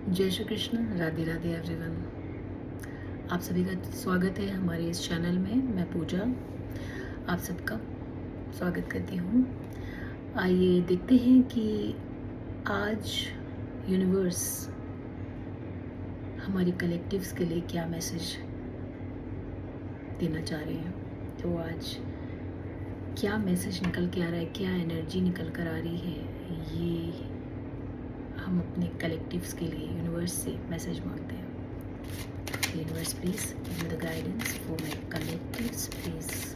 जय श्री कृष्ण, राधे राधे एवरीवन। आप सभी का स्वागत है हमारे इस चैनल में। मैं पूजा आप सबका स्वागत करती हूँ। आइए देखते हैं कि आज यूनिवर्स हमारी कलेक्टिव्स के लिए क्या मैसेज देना चाह रहे हैं। तो आज क्या मैसेज निकल के आ रहा है, क्या एनर्जी निकल कर आ रही है, ये हम अपने कलेक्टिव्स के लिए यूनिवर्स से मैसेज मांगते हैं। Universe, please give me the guidance for my collectives, please.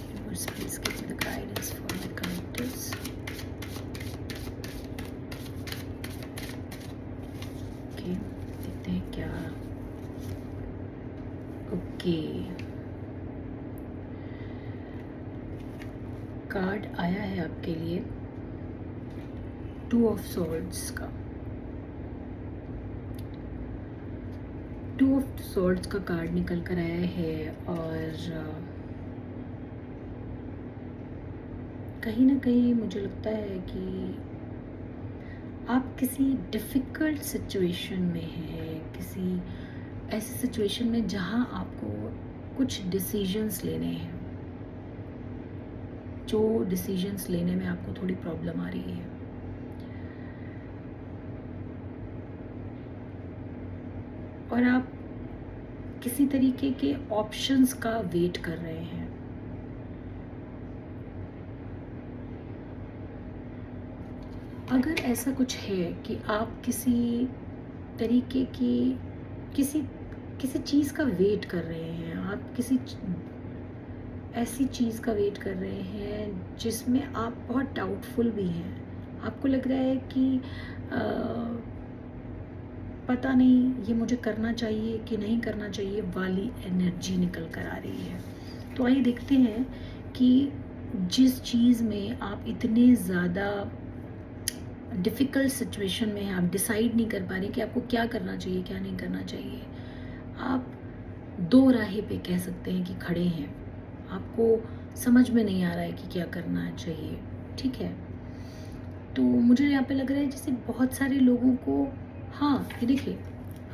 Universe, please give me the guidance for my collectives. Okay, देखते हैं क्या। ओके, कार्ड आया है आपके लिए 2 ऑफ सॉर्ड्स का। 2 ऑफ सॉर्ड्स का कार्ड निकल कर आया है और कहीं ना कहीं मुझे लगता है कि आप किसी डिफ़िकल्ट सिचुएशन में हैं, किसी ऐसी सिचुएशन में जहां आपको कुछ डिसीजंस लेने हैं, जो डिसीजंस लेने में आपको थोड़ी प्रॉब्लम आ रही है। और आप किसी तरीके के ऑप्शंस का वेट कर रहे हैं। अगर ऐसा कुछ है कि आप किसी तरीके की किसी किसी चीज़ का वेट कर रहे हैं, आप किसी ऐसी चीज़ का वेट कर रहे हैं जिसमें आप बहुत डाउटफुल भी हैं, आपको लग रहा है कि पता नहीं ये मुझे करना चाहिए कि नहीं करना चाहिए वाली एनर्जी निकल कर आ रही है। तो आइए देखते हैं कि जिस चीज़ में आप इतने ज़्यादा डिफ़िकल्ट सिचुएशन में हैं, आप डिसाइड नहीं कर पा रहे कि आपको क्या करना चाहिए, क्या नहीं करना चाहिए, आप दो राहे पे कह सकते हैं कि खड़े हैं, आपको समझ में नहीं आ रहा है कि क्या करना चाहिए। ठीक है, तो मुझे यहाँ पे लग रहा है जैसे बहुत सारे लोगों को, हाँ ये देखिए,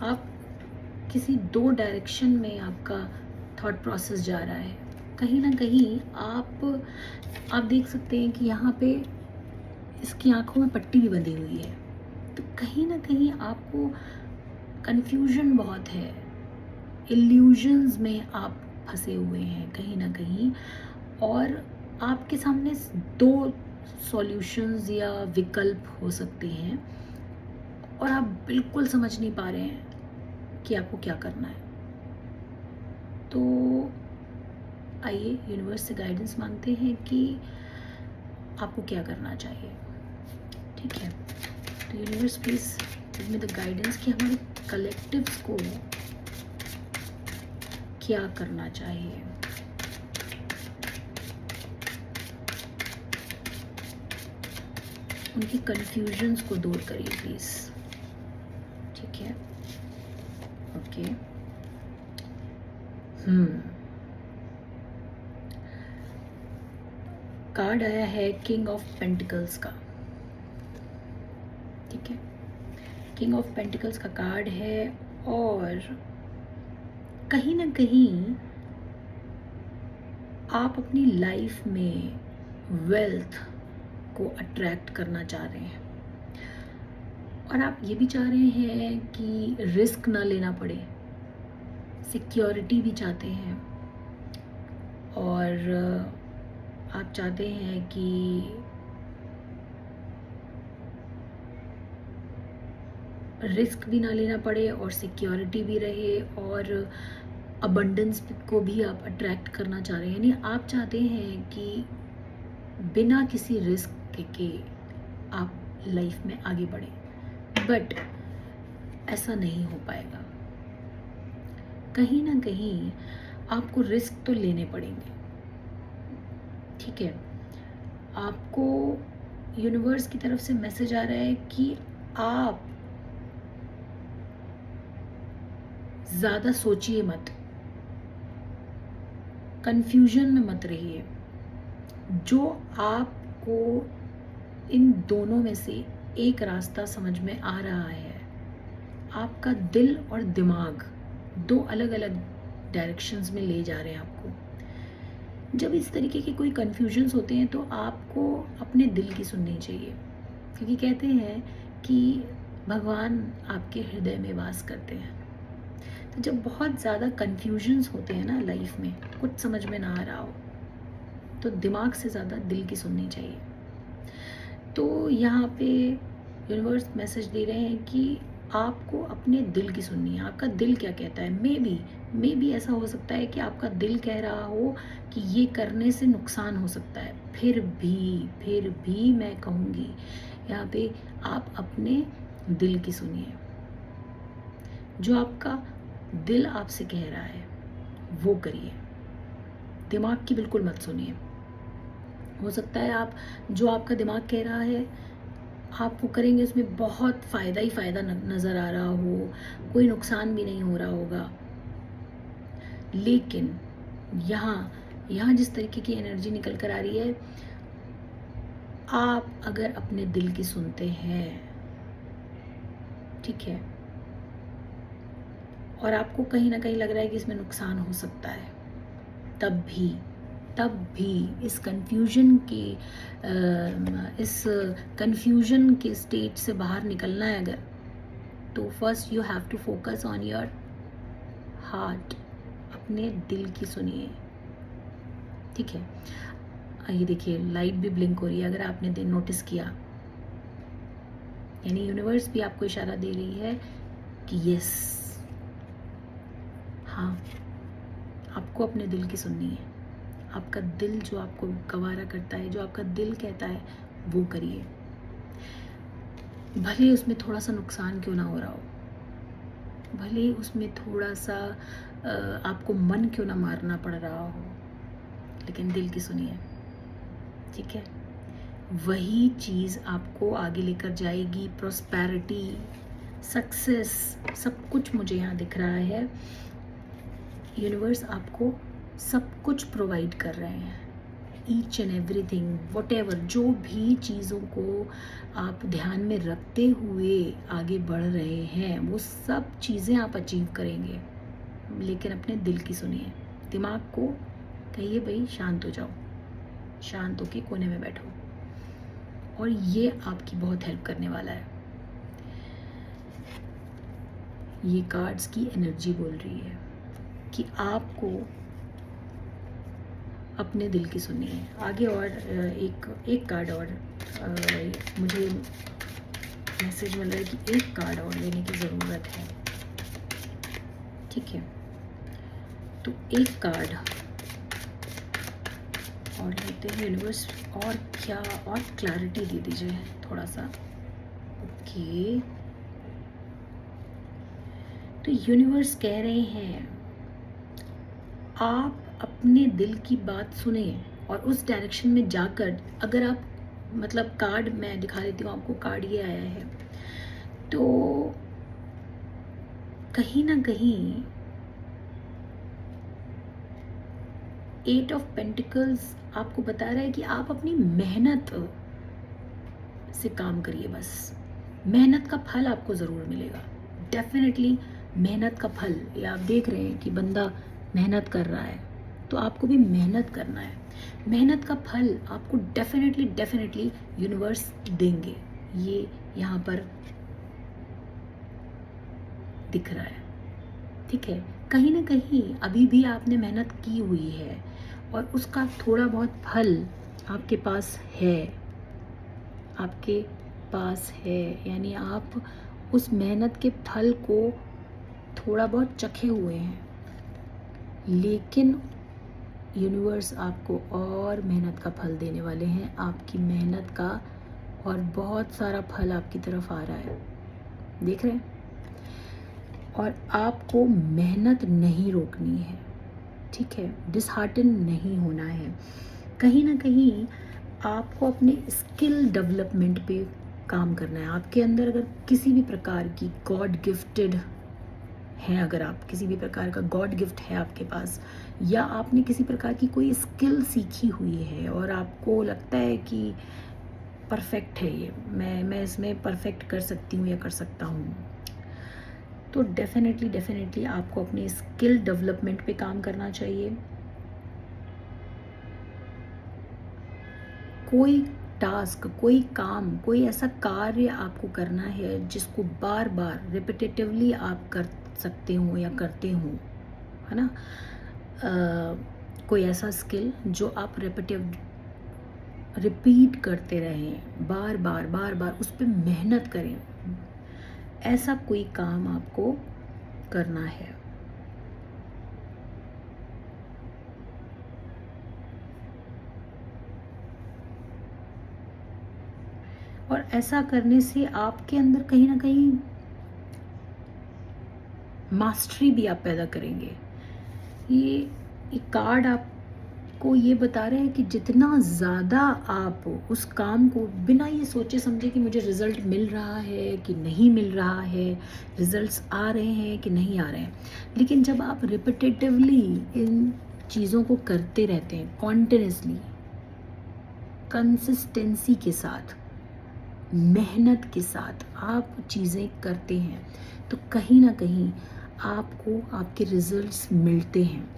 आप किसी 2 डायरेक्शन में आपका थॉट प्रोसेस जा रहा है। कहीं ना कहीं आप देख सकते हैं कि यहाँ पे इसकी आंखों में पट्टी भी बंधी हुई है। तो कहीं ना कहीं आपको कन्फ्यूजन बहुत है, इल्यूजन्स में आप फंसे हुए हैं कहीं ना कहीं, और आपके सामने 2 सॉल्यूशंस या विकल्प हो सकते हैं और आप बिल्कुल समझ नहीं पा रहे हैं कि आपको क्या करना है। तो आइए यूनिवर्स से गाइडेंस मांगते हैं कि आपको क्या करना चाहिए। ठीक है, तो universe please give me the guidance कि हमारे कलेक्टिव्स को क्या करना चाहिए। उनकी कंफ्यूजन्स को दूर करिए प्लीज। ठीक है, ओके। कार्ड आया है किंग ऑफ पेंटिकल्स का। ठीक है, किंग ऑफ पेंटिकल्स का कार्ड है और कहीं ना कहीं आप अपनी लाइफ में वेल्थ को अट्रैक्ट करना चाह रहे हैं और आप ये भी चाह रहे हैं कि रिस्क ना लेना पड़े, सिक्योरिटी भी चाहते हैं और आप चाहते हैं कि रिस्क भी ना लेना पड़े और सिक्योरिटी भी रहे और अबंडेंस को भी आप अट्रैक्ट करना चाह रहे हैं। यानी आप चाहते हैं कि बिना किसी रिस्क के आप लाइफ में आगे बढ़ें, बट ऐसा नहीं हो पाएगा। कहीं ना कहीं आपको रिस्क तो लेने पड़ेंगे। ठीक है, आपको यूनिवर्स की तरफ से मैसेज आ रहा है कि आप ज़्यादा सोचिए मत, कंफ्यूजन में मत रहिए, जो आपको इन दोनों में से एक रास्ता समझ में आ रहा है, आपका दिल और दिमाग दो अलग अलग डायरेक्शंस में ले जा रहे हैं आपको। जब इस तरीके के कोई कन्फ्यूजन्स होते हैं तो आपको अपने दिल की सुननी चाहिए, क्योंकि कहते हैं कि भगवान आपके हृदय में वास करते हैं। तो जब बहुत ज़्यादा कन्फ्यूजन्स होते हैं ना लाइफ में, कुछ समझ में ना आ रहा हो, तो दिमाग से ज़्यादा दिल की सुननी चाहिए। तो यहाँ पे यूनिवर्स मैसेज दे रहे हैं कि आपको अपने दिल की सुननी है। आपका दिल क्या कहता है? मे बी ऐसा हो सकता है कि आपका दिल कह रहा हो कि ये करने से नुकसान हो सकता है, फिर भी मैं कहूँगी यहाँ पे आप अपने दिल की सुनिए। जो आपका दिल आपसे कह रहा है वो करिए, दिमाग की बिल्कुल मत सुनिए। हो सकता है आप जो आपका दिमाग कह रहा है आप वो करेंगे, उसमें बहुत फ़ायदा ही फ़ायदा नज़र आ रहा हो, कोई नुकसान भी नहीं हो रहा होगा। लेकिन यहाँ जिस तरीके की एनर्जी निकल कर आ रही है, आप अगर अपने दिल की सुनते हैं, ठीक है, और आपको कहीं ना कहीं लग रहा है कि इसमें नुकसान हो सकता है, तब भी इस कंफ्यूजन के स्टेट से बाहर निकलना है अगर, तो first you have to focus on your heart. अपने दिल की सुनिए, ठीक है। ये देखिए लाइट भी ब्लिंक हो रही है, अगर आपने नोटिस किया, यानी यूनिवर्स भी आपको इशारा दे रही है कि यस, हाँ, आपको अपने दिल की सुननी है। आपका दिल जो आपको गवारा करता है, जो आपका दिल कहता है वो करिए, भले उसमें थोड़ा सा नुकसान क्यों ना हो रहा हो, भले उसमें थोड़ा सा आपको मन क्यों ना मारना पड़ रहा हो, लेकिन दिल की सुनिए, ठीक है। वही चीज़ आपको आगे लेकर जाएगी, प्रॉस्पेरिटी, सक्सेस, सब कुछ मुझे यहाँ दिख रहा है। यूनिवर्स आपको सब कुछ प्रोवाइड कर रहे हैं, ईच एंड एवरीथिंग, वॉटेवर, जो भी चीज़ों को आप ध्यान में रखते हुए आगे बढ़ रहे हैं वो सब चीज़ें आप अचीव करेंगे। लेकिन अपने दिल की सुनिए, दिमाग को कहिए भाई शांत हो जाओ, शांत होके कोने में बैठो, और ये आपकी बहुत हेल्प करने वाला है। ये कार्ड्स की एनर्जी बोल रही है कि आपको अपने दिल की सुननी है। आगे और एक कार्ड और मुझे मैसेज मिल रहा है कि एक कार्ड और लेने की ज़रूरत है, ठीक है। तो एक कार्ड और लेते हैं। यूनिवर्स और क्या और क्लैरिटी दे दीजिए थोड़ा सा। ओके, तो यूनिवर्स कह रहे हैं आप अपने दिल की बात सुने और उस डायरेक्शन में जाकर, अगर आप मतलब कार्ड मैं दिखा देती हूँ आपको, कार्ड ये आया है, तो कहीं ना कहीं 8 ऑफ पेंटिकल्स आपको बता रहा है कि आप अपनी मेहनत से काम करिए, बस मेहनत का फल आपको ज़रूर मिलेगा, डेफिनेटली मेहनत का फल। ये आप देख रहे हैं कि बंदा मेहनत कर रहा है, तो आपको भी मेहनत करना है। मेहनत का फल आपको डेफिनेटली यूनिवर्स देंगे, ये यहाँ पर दिख रहा है, ठीक है। कहीं ना कहीं अभी भी आपने मेहनत की हुई है और उसका थोड़ा बहुत फल आपके पास है, यानी आप उस मेहनत के फल को थोड़ा बहुत चखे हुए हैं, लेकिन यूनिवर्स आपको और मेहनत का फल देने वाले हैं, आपकी मेहनत का, और बहुत सारा फल आपकी तरफ आ रहा है, देख रहे हैं। और आपको मेहनत नहीं रोकनी है, ठीक है, डिसहार्टन नहीं होना है। कहीं ना कहीं आपको अपने स्किल डेवलपमेंट पे काम करना है। आपके अंदर अगर किसी भी प्रकार की गॉड गिफ्टेड हैं, अगर आप किसी भी प्रकार का गॉड गिफ्ट है आपके पास, या आपने किसी प्रकार की कोई स्किल सीखी हुई है और आपको लगता है कि परफेक्ट है ये, मैं इसमें परफेक्ट कर सकती हूँ या कर सकता हूँ, तो डेफिनेटली आपको अपने स्किल डेवलपमेंट पे काम करना चाहिए। कोई टास्क, कोई काम, कोई ऐसा कार्य आपको करना है जिसको बार बार रिपीटेटिवली आप कर सकते हो या करते हो, है ना। कोई ऐसा स्किल जो आप रिपीट करते रहें, बार बार उस पर मेहनत करें, ऐसा कोई काम आपको करना है। और ऐसा करने से आपके अंदर कहीं ना कहीं मास्टरी भी आप पैदा करेंगे। ये कार्ड आपको ये बता रहे हैं कि जितना ज़्यादा आप उस काम को बिना ये सोचे समझे कि मुझे रिज़ल्ट मिल रहा है कि नहीं मिल रहा है, रिज़ल्ट्स आ रहे हैं कि नहीं आ रहे हैं, लेकिन जब आप रिपीटेटिवली इन चीज़ों को करते रहते हैं, कॉन्टिन्यूसली, कंसिस्टेंसी के साथ, मेहनत के साथ आप चीज़ें करते हैं, तो कहीं ना कहीं आपको आपके रिजल्ट्स मिलते हैं।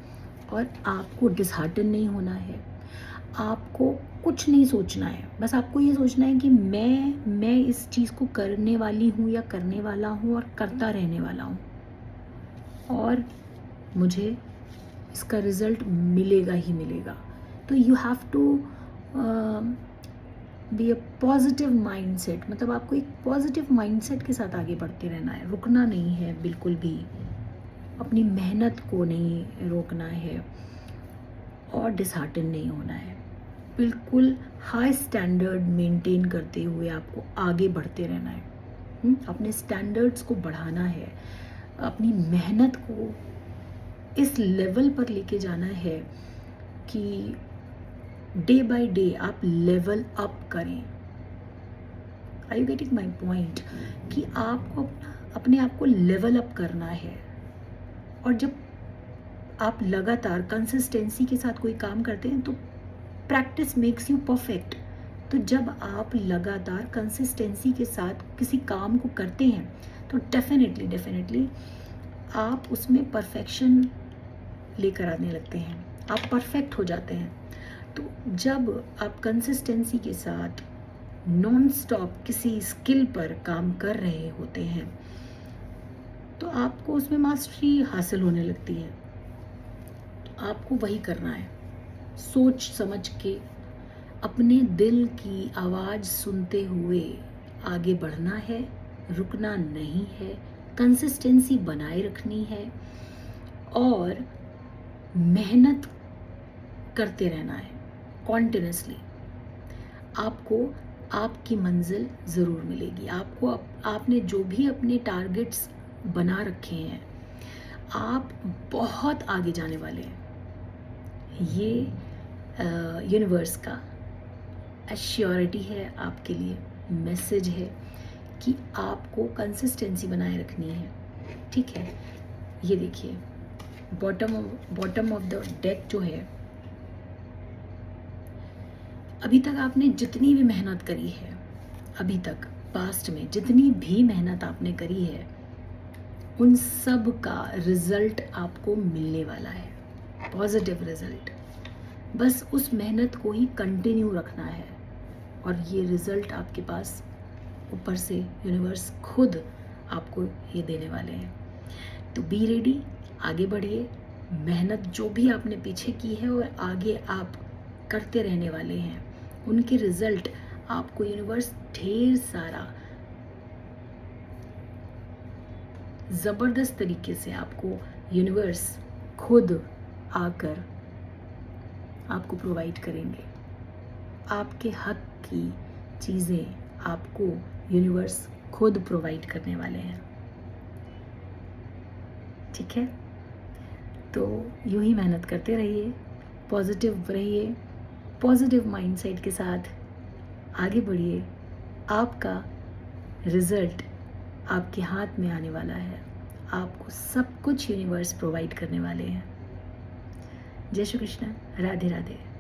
और आपको डिसहार्टन नहीं होना है, आपको कुछ नहीं सोचना है, बस आपको ये सोचना है कि मैं इस चीज़ को करने वाली हूँ या करने वाला हूँ और करता रहने वाला हूँ, और मुझे इसका रिज़ल्ट मिलेगा ही मिलेगा। तो you have to be a positive mindset, मतलब आपको एक पॉजिटिव माइंडसेट के साथ आगे बढ़ते रहना है, रुकना नहीं है बिल्कुल भी, अपनी मेहनत को नहीं रोकना है और डिसहार्टन नहीं होना है। बिल्कुल हाई स्टैंडर्ड मेंटेन करते हुए आपको आगे बढ़ते रहना है। अपने स्टैंडर्ड्स को बढ़ाना है, अपनी मेहनत को इस लेवल पर लेके जाना है कि डे बाय डे आप लेवल अप करें। Are you getting my point? कि आपको अपने आप को लेवल अप करना है। और जब आप लगातार कंसिस्टेंसी के साथ कोई काम करते हैं तो प्रैक्टिस मेक्स यू परफेक्ट। तो जब आप लगातार कंसिस्टेंसी के साथ किसी काम को करते हैं तो डेफिनेटली आप उसमें परफेक्शन लेकर आने लगते हैं, आप परफेक्ट हो जाते हैं। तो जब आप कंसिस्टेंसी के साथ नॉन स्टॉप किसी स्किल पर काम कर रहे होते हैं तो आपको उसमें मास्टरी हासिल होने लगती है। तो आपको वही करना है, सोच समझ के अपने दिल की आवाज़ सुनते हुए आगे बढ़ना है, रुकना नहीं है, कंसिस्टेंसी बनाए रखनी है और मेहनत करते रहना है कॉन्टिन्यूसली। आपको आपकी मंजिल ज़रूर मिलेगी। आपको आपने जो भी अपने टारगेट्स बना रखे हैं, आप बहुत आगे जाने वाले हैं। ये यूनिवर्स का एश्योरिटी है आपके लिए, मैसेज है कि आपको कंसिस्टेंसी बनाए रखनी है। ठीक है, ये देखिए बॉटम ऑफ द डेक जो है, अभी तक आपने जितनी भी मेहनत करी है, अभी तक पास्ट में जितनी भी मेहनत आपने करी है, उन सब का रिजल्ट आपको मिलने वाला है, पॉजिटिव रिजल्ट। बस उस मेहनत को ही कंटिन्यू रखना है और ये रिजल्ट आपके पास ऊपर से यूनिवर्स खुद आपको ये देने वाले हैं। तो बी रेडी, आगे बढ़िए, मेहनत जो भी आपने पीछे की है और आगे आप करते रहने वाले हैं, उनके रिजल्ट आपको यूनिवर्स ढेर सारा ज़बरदस्त तरीके से आपको यूनिवर्स खुद आकर आपको प्रोवाइड करेंगे। आपके हक की चीज़ें आपको यूनिवर्स खुद प्रोवाइड करने वाले हैं। ठीक है, तो यूं ही मेहनत करते रहिए, पॉजिटिव रहिए, पॉजिटिव माइंडसेट के साथ आगे बढ़िए। आपका रिज़ल्ट आपके हाथ में आने वाला है, आपको सब कुछ यूनिवर्स प्रोवाइड करने वाले हैं। जय श्री कृष्ण, राधे राधे।